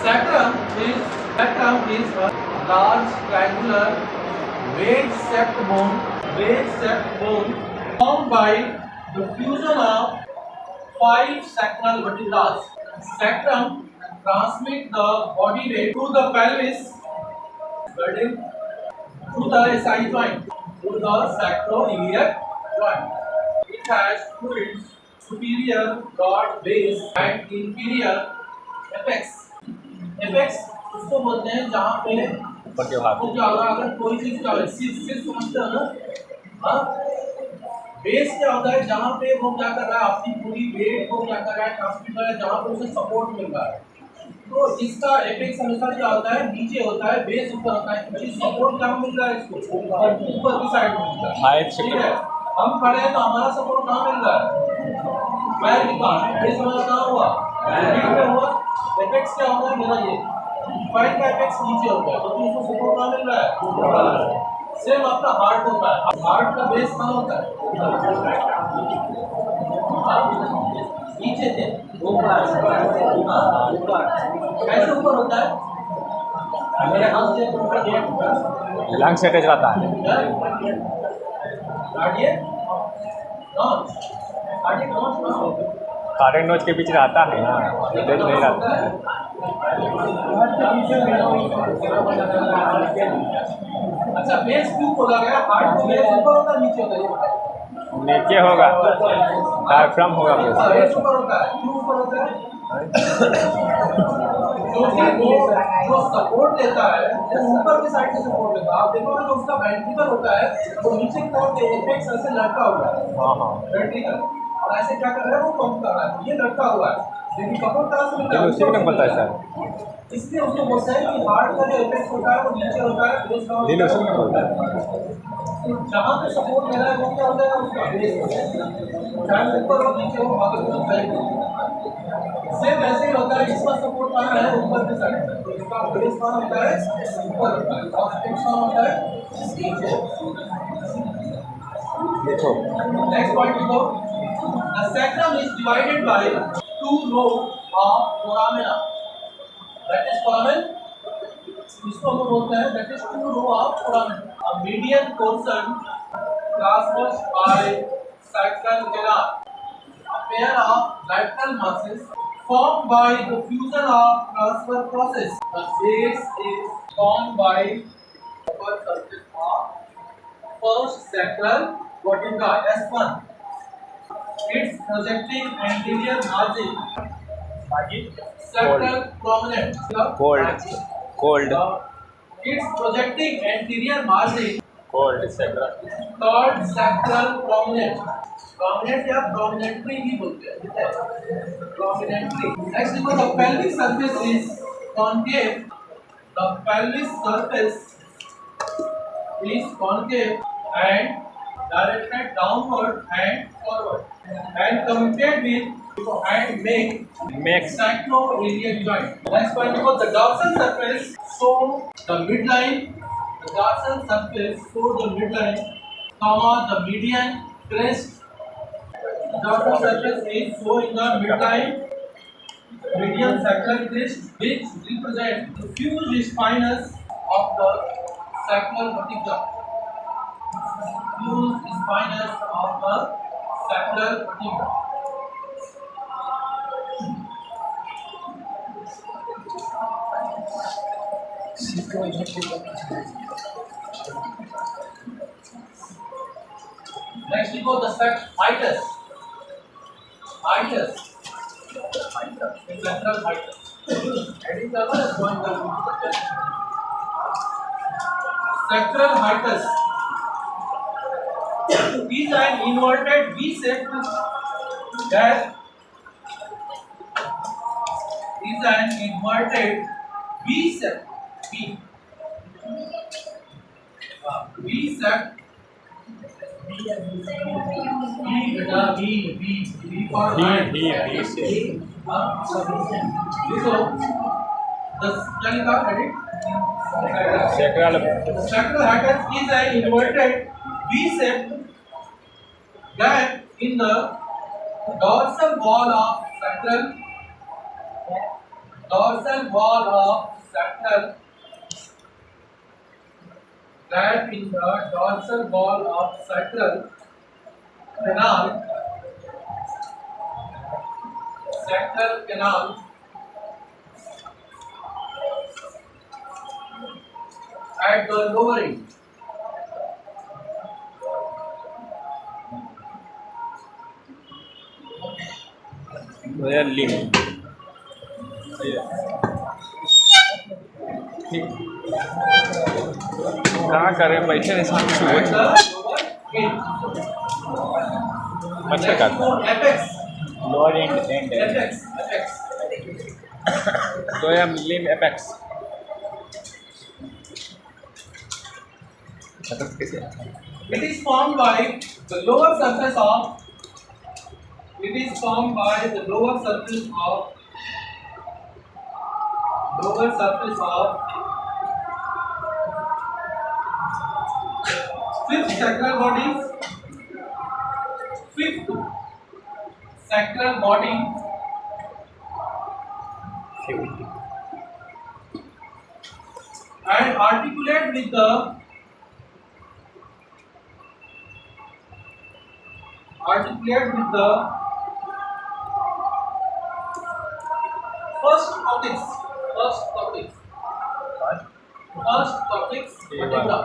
Sacrum is a large triangular wedge-shaped bone formed by the fusion of five sacral vertebrae. Sacrum transmit the body weight to the pelvis, burden to the SI joint, to the sacroiliac joint. It has fluids, superior broad base and inferior apex. Apex उसको बोलते हैं जहाँ पे वो क्या होगा अगर कोई चीज क्या है सिर्फ समझते हो ना। हाँ, बेस क्या होता है जहाँ पे वो क्या कर रहा है अपनी पूरी वेट को क्या कर रहा है ट्रांसमिट कर रहा है जहाँ पे उसे सपोर्ट मिल रहा है। तो इसका एपेक्स हमेशा क्या होता है नीचे होता है, बेस ऊपर होता है, क्योंकि सपोर्ट कहाँ मिल रहा है इसको ऊपर की साइड में मिल रहा है। ठीक है, हम खड़े हैं तो हमारा सपोर्ट कहाँ मिल रहा है पैर के पास, बेस हमारा कहाँ हुआ पीठ पे हुआ। एपेक्स क्या होता है मेरा ये फाइट का एपेक्स नीचे होता है, तो इसको सपोर्ट कहाँ मिल रहा है। सेम आपका हार्ट होता है, हार्ट का बेस कहाँ होता है नीचे से कैसे ऊपर होता है मेरे हाथ से लंग से टच रहता है। कार्डियक नोज के बीच रहता है ना, टच नहीं रहता है। अच्छा, बेस क्यों बोला गया? हार्ट को बेस ऊपर होता है नीचे होता है? नीचे होगा, डायफ्राम होगा बेस। ऊपर होता है, क्यों ऊपर होता है? क्योंकि वो जो सपोर्ट देता है वो ऊपर की साइड से सपोर्ट देता है। आप देखोगे तो उसका वेंट्रिकल होता है वो नीचे की तरफ एपेक्स ऐसे लटका हुआ है। हाँ वेंट्रिकल और ऐसे क्या कर रहा है वो पंप कर रहा है, ये लटका हुआ है, लेकिन सपोर्ट कहाँ से मिलता है? उसी में पता है सर, इसलिए उसको बोलते हैं कि हार्ट का जो एपेक्स होता है वो नीचे होता है, बेस कहाँ दिन होता उसी में है? बोलता है। जहाँ पे सपोर्ट मिला है वो क्या होता है उसका बेस होता है, चाहे ऊपर हो नीचे हो अगर कुछ चाहिए। सेम ऐसे ही होता है, इसका सपोर्ट कहाँ है ऊपर की साइड, तो इसका बेस कहाँ होता है ऊपर होता है और एपेक्स कहाँ होता है नीचे। देखो नेक्स्ट पॉइंट देखो, the sacrum is divided by two row of foramina, that is foramen, इसको हम बोलते हैं that is two row of foramen. A median portion traversed by sacral canal, a pair of lateral muscles formed by the fusion of transverse process. The base is formed by upper surface of first sacral vertebra S1. Its projecting anterior margin sacral prominent. Cold Its projecting anterior margin cold sacral called sacral prominent. Prominent या prominentary भी बोलते हैं, ठीक है? Prominentary. Next देखो, the pelvic surface is concave. The pelvic surface is concave and directed downward and forward, and communicate with and make sacroiliac joint. Next point देखो, the dorsal surface show the midline. The dorsal surface show the midline, comma the median crest. The dorsal surface is showing the midline, median sacral crest, which represent the fused spinous of the sacral vertebra. Fused spinous of the sacral vertebra. Next we go the hiatus. Central hiatus. Heading करना है join करना। Sacral hiatus is an inverted V-shaped that is an inverted V-shaped V-shaped V for hand. देखो क्या लिखा है? Sacral hiatus is an inverted V-shaped gap in the dorsal wall of sacral dorsal wall of sacral, that in the dorsal wall of sacral canal at the lower end. Where limb? कहाँ करें बैठे नहीं सामने से At the lower end. बच्चे Next का to apex. Lower and Apex. तो ये लिम apex It is formed by the lower surface of. It is formed by the lower surface of fifth sacral body and articulate with the first cortex vertebra.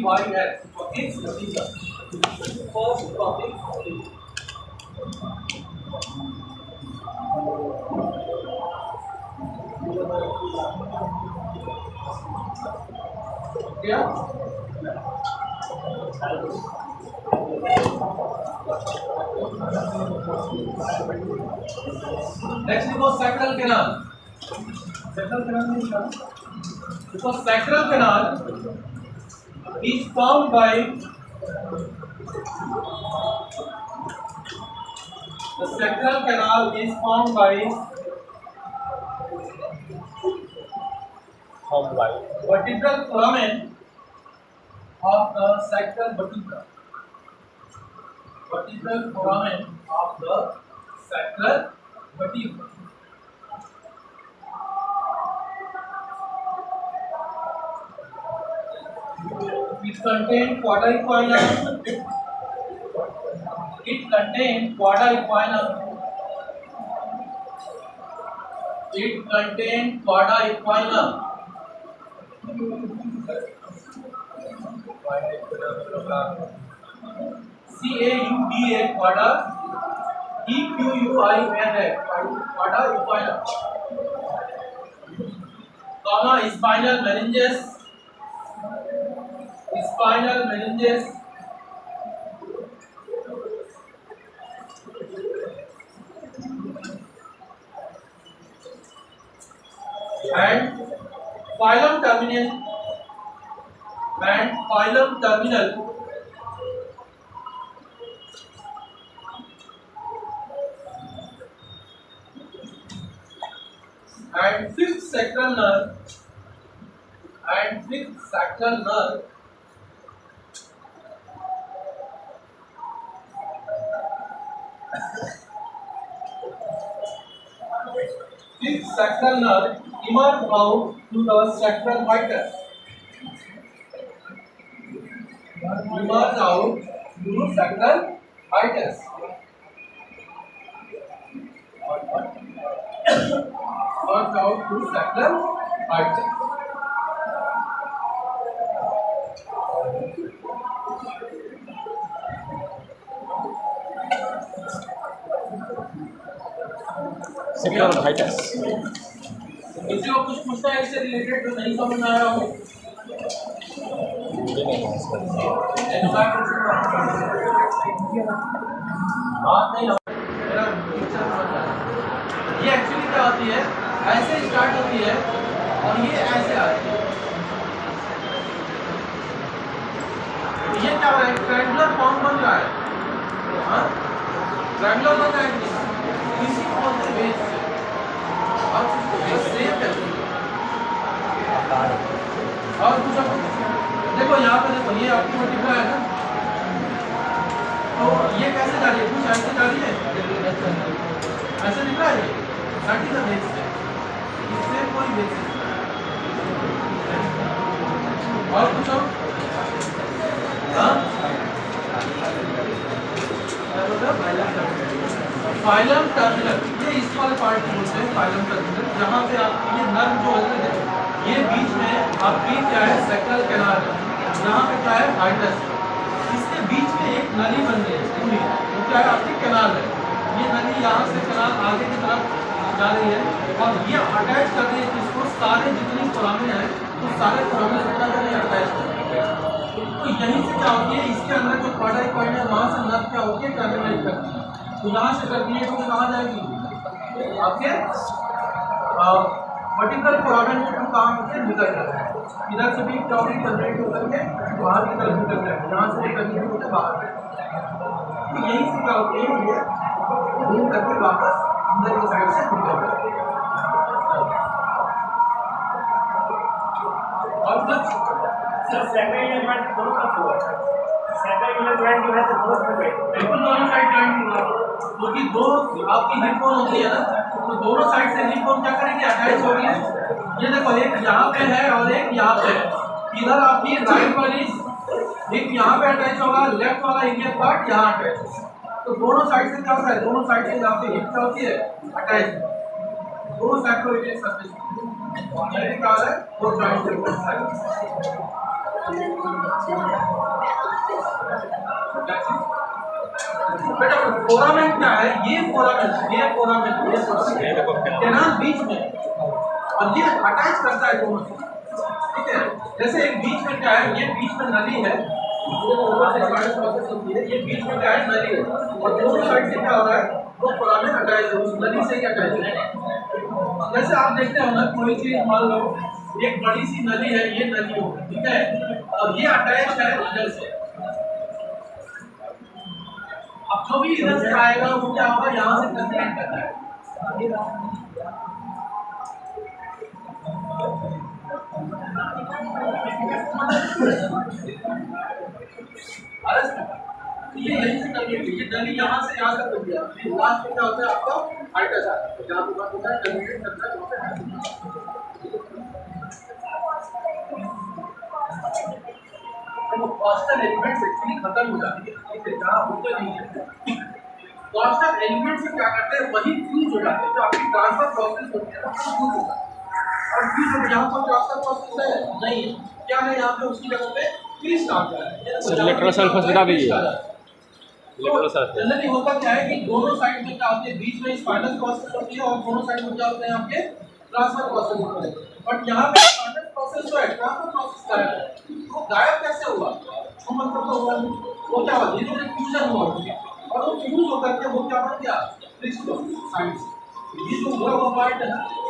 COCCYS cortex vertebra. First cortex vertebra. Yeah. Next we go sacral canal. Because sacral canal is formed by vertebral foramen of the sacral vertebra. Vertebral foramen of the sacral vertebra. It contains quadriquinum. CAUDA quadra, EQUINA quadriquinum. Comma spinal meninges. And phylum terminal and fifth sacral nerve emerge out to the sacral hiatus. Sacral hiatus. किसी को कुछ पूछना है इससे related जो नहीं समझ में आया हो? बात नहीं ये एक्चुअली क्या होती है, ऐसे स्टार्ट होती है और ये ऐसे आती है। ये क्या है, ट्रायंगुलर फॉर्म बन रहा है। हाँ, ट्रायंगुलर बन रहा है किसी को बेस से और कुछ सेम है और कुछ देखो यहाँ पे देखो, ये आपकी वर्टिब्रा है ना, ये कैसे जा रही है? कुछ ऐसे जा रही है, ऐसे दिख रहा है ये दैट इज द बेस। इससे कोई बेसिस और कुछ और हाँ फाइलम टर्मिनल, ये इस वाले पार्ट को बोलते हैं फाइलम टर्मिनल, जहाँ पे आप ये नर्व जो है ये बीच में आपकी क्या है सेक्रल कैनाल है, यहाँ पे क्या है हाइड्रस, इसके बीच में एक नली बन रही है पूरी, वो क्या है आपकी कैनाल है, ये नली यहाँ से कैनाल आगे की तरफ जा रही है और ये अटैच कर रही है इसको सारे जितनी पुराने हैं तो सारे पुराने से क्या अटैच कर रही है। तो यहीं से क्या होती है, इसके अंदर जो कार्डियक पॉइंट है वहाँ से नर्व क्या होती है टर्मिनेट करती है, तो यहाँ से टर्मिनेट होकर कहाँ जाएगी आपके वर्टिकल फोरामेन के कहाँ से निकल जाता है, इधर से भी टर्मिनेट टर्मिनेट होकर के बाहर की तरफ निकल जाए, यहाँ से टर्मिनेट होकर बाहर, तो यहीं से क्या होती है ये घूम करके वापस अंदर की साइड से निकल जाती है। और बिल्कुल दोनों साइड जॉइंट होगा, क्योंकि दो आपकी हिप बोन होती है ना, तो दोनों साइड से हिप बोन क्या करेंगे अटैच हो गई है। ये देखो एक यहाँ पे है और एक यहाँ पे है, इधर आपकी राइट वाली हिप यहाँ पे अटैच होगा, लेफ्ट वाला इंडियन पार्ट यहाँ अटैच, तो दोनों साइड से क्या होता है, दोनों साइड से आपकी हिप क्या होती है अटैच, दोनों साइड को एक सर्फेस क्या है वो जॉइंट है। बेटा फोरामेन क्या है, ये फोरामेन कैनाल बीच में और ये अटैच करता है दोनों से, ठीक है। जैसे एक बीच में क्या है, ये बीच में नली है, ये बीच में क्या है नली है और दोनों साइड से क्या हो रहा है वो फोरामेन अटैच है, उस नली से ही अटैच है। जैसे आप देखते हो ना कोई चीज मान लो एक बड़ी सी नली है, ये नली हो ठीक है और ये अटैच है इधर से, अब जो भी इधर से आएगा वो क्या होगा यहाँ से टर्मिनेट करना है, ये यहीं से टर्मिनेट, ये नली यहाँ से यहाँ तक कर दिया, लास्ट में क्या होता है आपका हाइड्रस आता है, जहाँ पे बात होता है टर्मिनेट करता है वहाँ पे वो कॉस्टल एलिमेंट्स एक्चुअली खत्म हो जाती है, ठीक है, जहाँ होते नहीं है कॉस्टल एलिमेंट से क्या करते हैं वही फ्यूज हो जाते हैं, जो आपकी ट्रांसफर प्रोसेस होती है ना वो फ्यूज होता है और फ्यूज यहाँ पर ट्रांसफर प्रोसेस है नहीं है, क्या है यहाँ पे उसकी जगह पे क्रिस नाम का है, इलेक्ट्रो सल्फेट बता दीजिए। जनरली होता क्या है कि दोनों साइड में क्या होते हैं, बीच में स्पाइनल प्रोसेस होती है और दोनों साइड में क्या होते हैं आपके ट्रांसफर प्रोसेस होते हैं, बट यहाँ पे स्पाइनल प्रोसेस जो है ट्रांसफर प्रोसेस गायब है, वो गायब कैसे हुआ, तो मतलब तो वो क्या हुआ धीरे धीरे फ्यूजन हुआ और वो फ्यूज होकर के वो क्या बन गया क्रिस्टल साइड, ये जो हुआ पार्ट है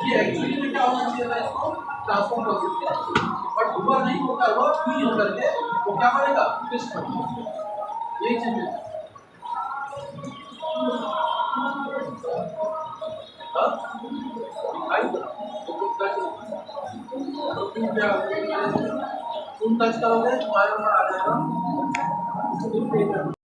ये एक्चुअली में क्या होना चाहिए था, इसको ट्रांसफर प्रोसेस, बट हुआ नहीं होता, हुआ फ्यूज होकर के वो क्या बनेगा क्रिस्टल, यही चीज है। तुम टच करोगे तुम्हारे ऊपर आ जाएगा।